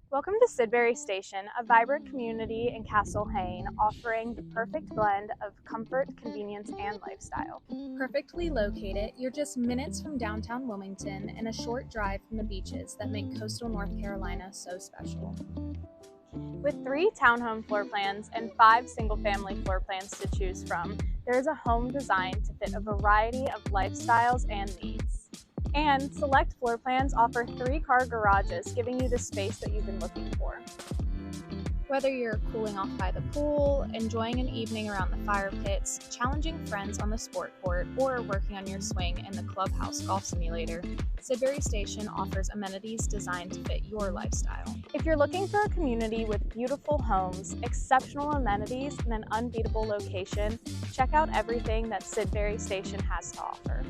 Welcome to Sidbury Station, a vibrant community in Castle Hayne, offering the perfect blend of comfort, convenience, and lifestyle. Perfectly located, you're just minutes from downtown Wilmington and a short drive from the beaches that make coastal North Carolina so special. With 3 townhome floor plans and 5 single-family floor plans to choose from, there is a home designed to fit a variety of lifestyles and needs. And select floor plans offer 3-car garages, giving you the space that you've been looking for. Whether you're cooling off by the pool, enjoying an evening around the fire pits, challenging friends on the sport court, or working on your swing in the Clubhouse golf simulator, Sidbury Station offers amenities designed to fit your lifestyle. If you're looking for a community with beautiful homes, exceptional amenities, and an unbeatable location, check out everything that Sidbury Station has to offer.